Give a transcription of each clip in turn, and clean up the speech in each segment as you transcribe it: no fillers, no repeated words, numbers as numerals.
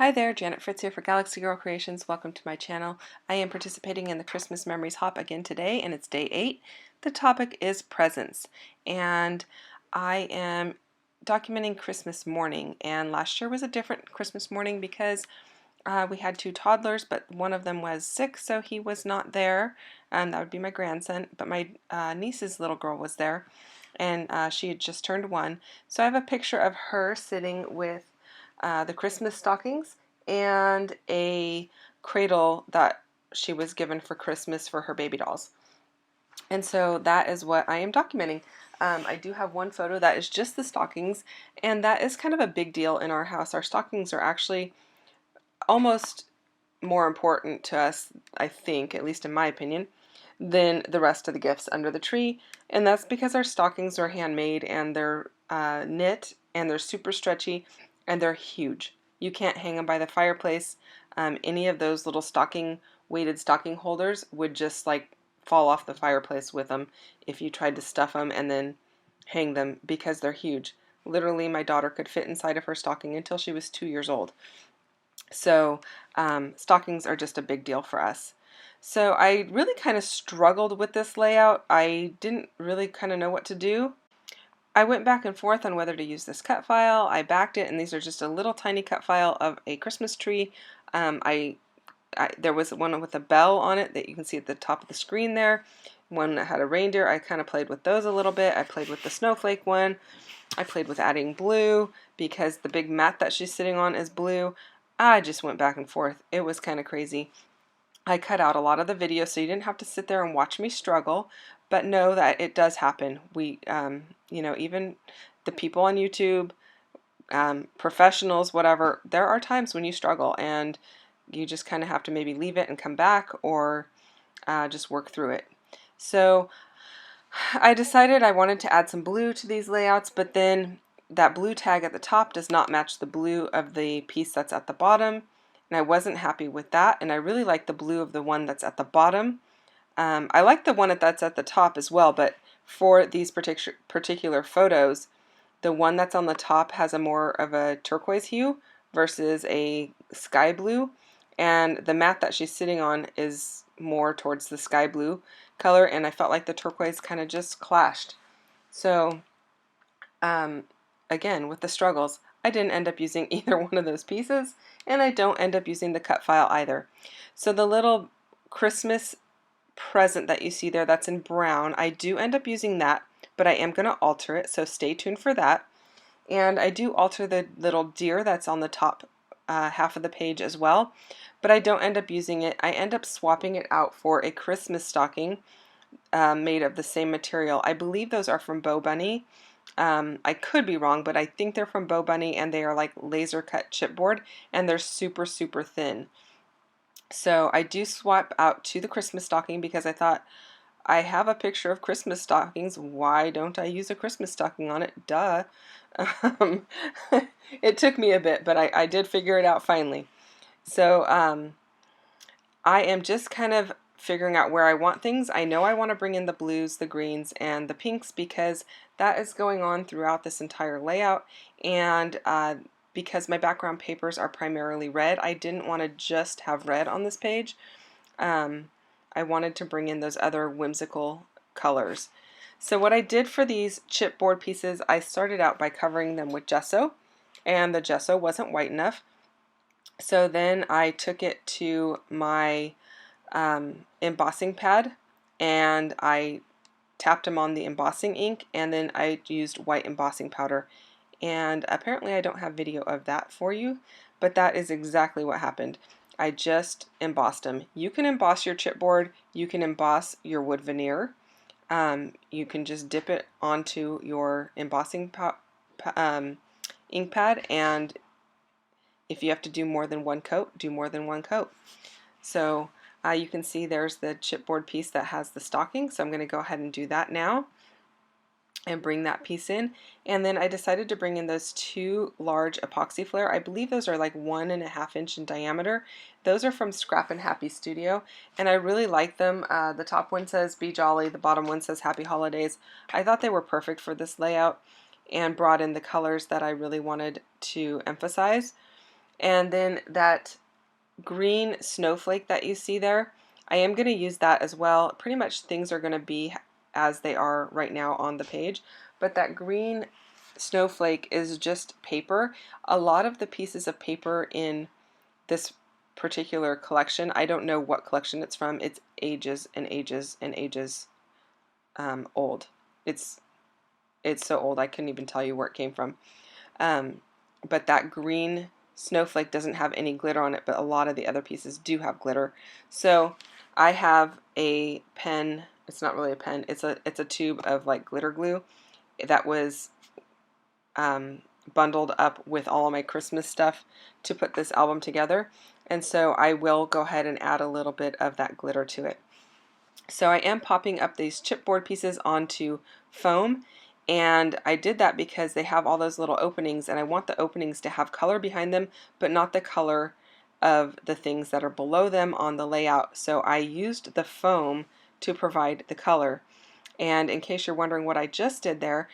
Hi there, Janet Fritz here for Galaxy Girl Creations. Welcome to my channel. I am participating in the Christmas Memories Hop again today, and it's day 8. The topic is presents, and I am documenting Christmas morning. And last year was a different Christmas morning because we had 2 toddlers, but one of them was sick, so he was not there. That would be my grandson, but my niece's little girl was there, and she had just turned 1. So I have a picture of her sitting with the Christmas stockings and a cradle that she was given for Christmas for her baby dolls. And so that is what I am documenting. I do have one photo that is just the stockings, and that is kind of a big deal in our house. Our stockings are actually almost more important to us, I think, at least in my opinion, than the rest of the gifts under the tree. And that's because our stockings are handmade and they're knit and they're super stretchy and they're huge. You can't hang them by the fireplace. Any of those little weighted stocking holders would just like fall off the fireplace with them if you tried to stuff them and then hang them because they're huge. Literally, my daughter could fit inside of her stocking until she was 2 years old. So stockings are just a big deal for us. So I really kind of struggled with this layout. I didn't really kind of know what to do. I went back and forth on whether to use this cut file. I backed it, and these are just a little tiny cut file of a Christmas tree. There was one with a bell on it that you can see at the top of the screen there. One that had a reindeer. I kind of played with those a little bit. I played with the snowflake one. I played with adding blue because the big mat that she's sitting on is blue. I just went back and forth. It was kind of crazy. I cut out a lot of the video so you didn't have to sit there and watch me struggle, but know that it does happen. Even the people on YouTube, professionals, whatever, there are times when you struggle and you just kind of have to maybe leave it and come back or just work through it. So I decided I wanted to add some blue to these layouts, but then that blue tag at the top does not match the blue of the piece that's at the bottom, and I wasn't happy with that, and I really like the blue of the one that's at the bottom. I like the one that's at the top as well, but for these particular photos, the one that's on the top has a more of a turquoise hue versus a sky blue, and the mat that she's sitting on is more towards the sky blue color, and I felt like the turquoise kind of just clashed. So again, with the struggles, I didn't end up using either one of those pieces, and I don't end up using the cut file either. So the little Christmas present that you see there that's in brown, I do end up using that, but I am going to alter it, so stay tuned for that. And I do alter the little deer that's on the top half of the page as well, but I don't end up using it. I end up swapping it out for a Christmas stocking made of the same material. I believe those are from Bo Bunny. I could be wrong, but I think they're from Bo Bunny, and they are like laser cut chipboard, and they're super, super thin. So I do swap out to the Christmas stocking because I thought, I have a picture of Christmas stockings. Why don't I use a Christmas stocking on it? Duh. Um, it took me a bit, but I did figure it out finally. So I am just kind of figuring out where I want things. I know I want to bring in the blues, the greens, and the pinks because that is going on throughout this entire layout. And because my background papers are primarily red, I didn't want to just have red on this page. I wanted to bring in those other whimsical colors. So what I did for these chipboard pieces, I started out by covering them with gesso, and the gesso wasn't white enough. So then I took it to my embossing pad, and I tapped them on the embossing ink, and then I used white embossing powder. And apparently I don't have video of that for you, but that is exactly what happened. I just embossed them. You can emboss your chipboard, you can emboss your wood veneer, you can just dip it onto your embossing ink pad, and if you have to do more than one coat, do more than one coat. So you can see there's the chipboard piece that has the stocking, so I'm going to go ahead and do that now and bring that piece in. And then I decided to bring in those 2 large epoxy flare. I believe those are like 1.5 inch in diameter. Those are from Scrap and Happy Studio, and I really like them. The top one says Be Jolly, the bottom one says Happy Holidays. I thought they were perfect for this layout and brought in the colors that I really wanted to emphasize. And then that green snowflake that you see there, I am going to use that as well. Pretty much things are going to be as they are right now on the page, but that green snowflake is just paper. A lot of the pieces of paper in this particular collection, I don't know what collection it's from. It's ages and ages and ages old. It's so old I couldn't even tell you where it came from. But that green snowflake doesn't have any glitter on it, but a lot of the other pieces do have glitter. So I have a pen. It's not really a pen. It's a tube of like glitter glue that was bundled up with all of my Christmas stuff to put this album together. And so I will go ahead and add a little bit of that glitter to it. So I am popping up these chipboard pieces onto foam, and I did that because they have all those little openings, and I want the openings to have color behind them, but not the color of the things that are below them on the layout. So I used the foam to provide the color. And in case you're wondering what I just did there,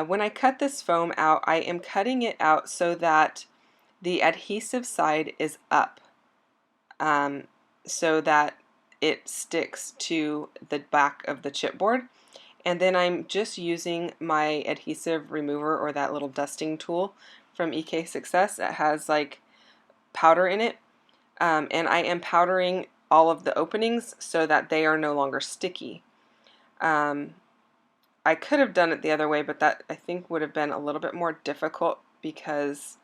when I cut this foam out, I am cutting it out so that the adhesive side is up, so that it sticks to the back of the chipboard. And then I'm just using my adhesive remover, or that little dusting tool from EK Success that has like powder in it. And I am powdering all of the openings so that they are no longer sticky. I could have done it the other way, but that I think would have been a little bit more difficult because,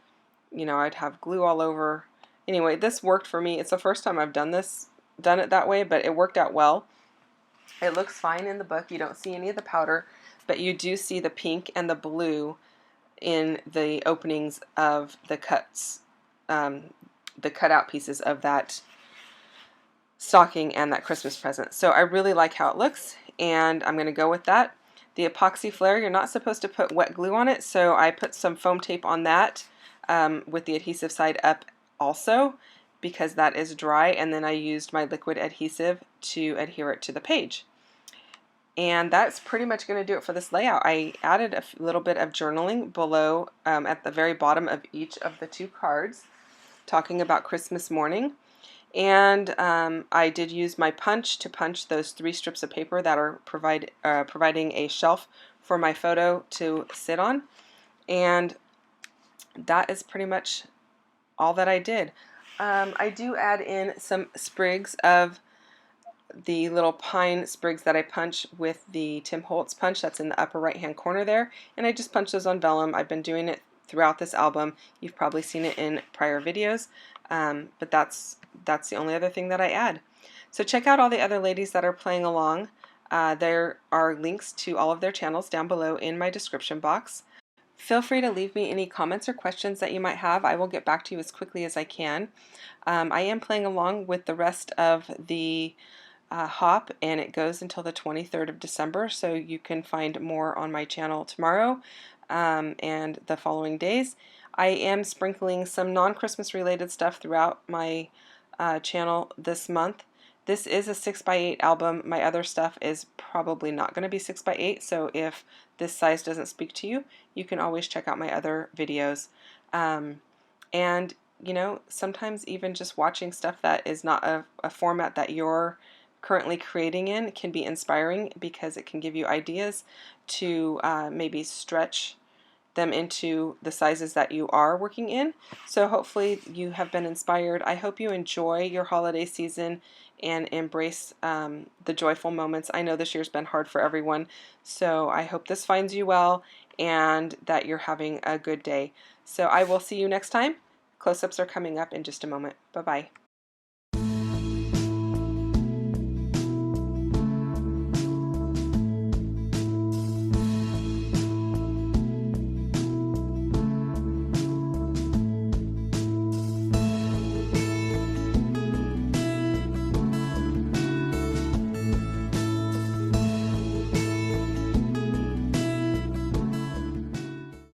you know, I'd have glue all over. Anyway, this worked for me. It's the first time I've done it that way, but it worked out well. It looks fine in the book. You don't see any of the powder, but you do see the pink and the blue in the openings of the cuts, the cutout pieces of that stocking and that Christmas present. So I really like how it looks, and I'm going to go with that. The epoxy flare, you're not supposed to put wet glue on it, so I put some foam tape on that with the adhesive side up also, because that is dry, and then I used my liquid adhesive to adhere it to the page. And that's pretty much going to do it for this layout. I added a little bit of journaling below at the very bottom of each of the two cards, talking about Christmas morning. And I did use my punch to punch those 3 strips of paper that are providing a shelf for my photo to sit on. And that is pretty much all that I did. I do add in some sprigs of the little pine sprigs that I punch with the Tim Holtz punch that's in the upper right hand corner there, and I just punch those on vellum. I've been doing it throughout this album. You've probably seen it in prior videos, but that's the only other thing that I add. So check out all the other ladies that are playing along. There are links to all of their channels down below in my description box. Feel free to leave me any comments or questions that you might have. I will get back to you as quickly as I can. I am playing along with the rest of the hop, and it goes until the 23rd of December, so you can find more on my channel tomorrow and the following days. I am sprinkling some non-Christmas related stuff throughout my channel this month. This is a 6x8 album. My other stuff is probably not going to be 6x8, so if this size doesn't speak to you, you can always check out my other videos. And you know, sometimes even just watching stuff that is not a format that you're currently creating in can be inspiring, because it can give you ideas to maybe stretch them into the sizes that you are working in. So hopefully you have been inspired. I hope you enjoy your holiday season and embrace the joyful moments. I know this year's been hard for everyone, so I hope this finds you well and that you're having a good day. So I will see you next time. Close-ups are coming up in just a moment. Bye-bye.